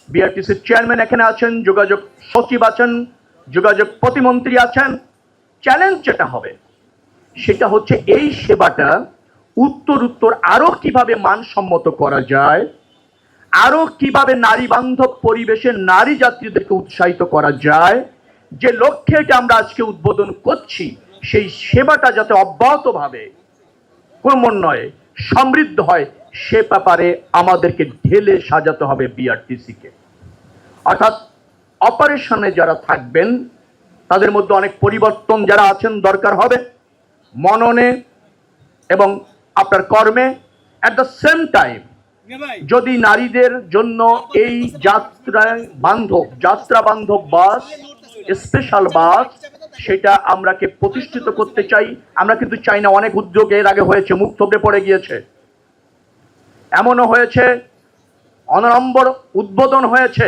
বিআরটিসির chairman এখানে আছেন, যোগাযোগ সচিব আছেন, যোগাযোগ প্রতিমন্ত্রী আছেন। চ্যালেঞ্জ যেটা হবে সেটা হচ্ছে এই সেবাটা উত্তর আরো কিভাবে মানসম্মত করা যায়, আরো কিভাবে নারী বান্ধব পরিবেশে নারী যাত্রীদেরকে উৎসাহিত করা যায়। যে লক্ষ্যে এটা আমরা আজকে উদ্বোধন করছি, সেই সেবাটা যাতে অব্যাহতভাবে ক্রমান্বয়ে সমৃদ্ধ হয়, সে ব্যাপারে আমাদেরকে ঢেলে সাজাতে হবে বিআরটিসিকে। অর্থাৎ অপারেশনে যারা থাকবেন তাদের মধ্যে অনেক পরিবর্তন যারা আছেন দরকার হবে, মননে এবং আপনার কর্মে। অ্যাট দ্য সেম টাইম যদি নারীদের জন্য এই যাত্রা বান্ধব বাস, স্পেশাল বাস, সেটা আমরাকে প্রতিষ্ঠিত করতে চাই। আমরা কিন্তু চাই না, অনেক উদ্যোগ এর আগে হয়েছে, মুখ থুবড়ে পড়ে গিয়েছে। এমনও হয়েছে অনড়ম্বর উদ্বোধন হয়েছে,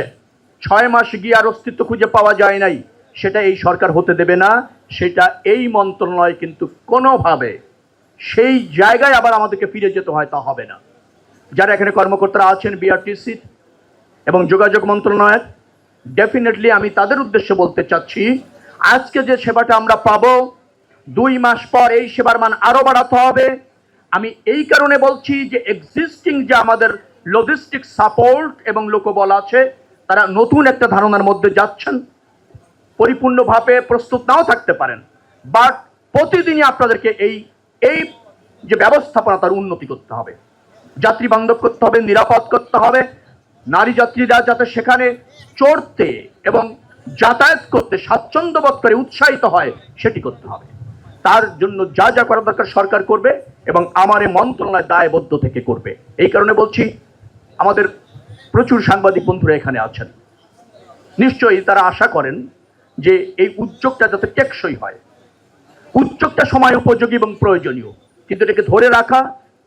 6 মাস গিয়ে আর অস্তিত্ব খুঁজে পাওয়া যায় নাই। সেটা এই সরকার হতে দেবে না। সেটা এই মন্ত্রণালয় কিন্তু কোনোভাবে সেই জায়গায় আবার আমাদেরকে ফিরে যেতে হয় তা হবে না। যারা এখানে কর্মকর্তারা আছেন বিআরটিসি এবং যোগাযোগ মন্ত্রণালয়ের, ডেফিনেটলি আমি তাদের উদ্দেশ্যে বলতে চাচ্ছি, আজকে যে সেবাটা আমরা পাবো 2 মাস পর এই সেবার মান আরো বাড়াতে হবে। আমি এই কারণে বলছি যে এক্সিস্টিং যে আমাদের লজিস্টিক সাপোর্ট এবং লোকবল আছে, তারা নতুন একটা ধারণার মধ্যে যাচ্ছেন। পরিপূর্ণভাবে প্রস্তুত নাও থাকতে পারেন, বাট প্রতিদিনই আপনাদেরকে এই যে ব্যবস্থাপনা তার উন্নতি করতে হবে, যাত্রী বান্ধব করতে হবে, নিরাপদ করতে হবে। নারী যাত্রীরা যাতে সেখানে চড়তে এবং যাতায়াত করতে স্বাচ্ছন্দ্য বোধ করে উৎসাহিত হয়, সেটি করতে হবে। তার জন্য যা যা করা দরকার সরকার করবে এবং আমার এই মন্ত্রণালয় দায়বদ্ধ থেকে করবে। এই কারণে বলছি, আমাদের প্রচুর সাংবাদিক বন্ধুরা এখানে আছেন, নিশ্চয়ই তারা আশা করেন যে এই উদ্যোগটা যাতে টেকসই হয়। উদ্যোগটা সময় উপযোগী এবং প্রয়োজনীয়, কিন্তু এটাকে ধরে রাখা,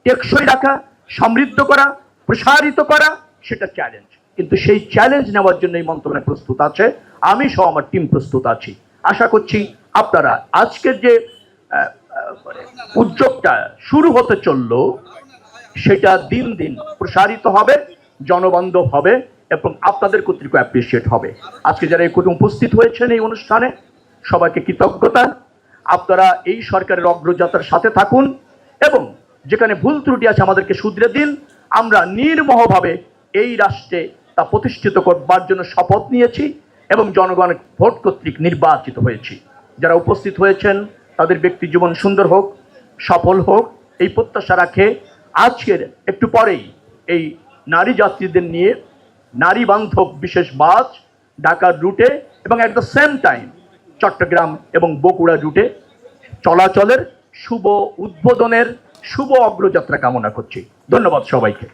টেকসই রাখা, সমৃদ্ধ করা, প্রসারিত করা, সেটা চ্যালেঞ্জ। কিন্তু সেই চ্যালেঞ্জ নেওয়ার জন্য এই মন্ত্রণালয় প্রস্তুত আছে, আমি সহ আমার টিম প্রস্তুত আছি। আশা করছি আপনারা আজকের যে উদ্যোগটা শুরু হতে চলল, সেটা দিন দিন প্রসারিত হবে, জনবান্ধব হবে এবং আপনাদের কর্তৃক অ্যাপ্রিসিয়েট হবে। আজকে যারা এই উপস্থিত হয়েছেন এই অনুষ্ঠানে, সবাইকে কৃতজ্ঞতা। আপনারা এই সরকারের অগ্রযাত্রার সাথে থাকুন এবং যেখানে ভুল ত্রুটি আছে আমাদেরকে শুধরে দিন। আমরা নির্মোহভাবে এই রাষ্ট্রে তা প্রতিষ্ঠিত করবার জন্য শপথ নিয়েছি এবং জনগণের ভোট কর্তৃক নির্বাচিত হয়েছি। যারা উপস্থিত হয়েছেন তাদের ব্যক্তি জীবন সুন্দর হোক, সফল হোক, এই প্রত্যাশা রাখে আজকের একটু পরেই এই নারী যাত্রীদের নিয়ে নারী বান্ধব বিশেষ বাস ঢাকার রুটে এবং at the same time Chattogram এবং বগুড়া রুটে চলাচলের শুভ উদ্বোধনের শুভ অগ্রযাত্রা কামনা করছি। ধন্যবাদ সবাইকে।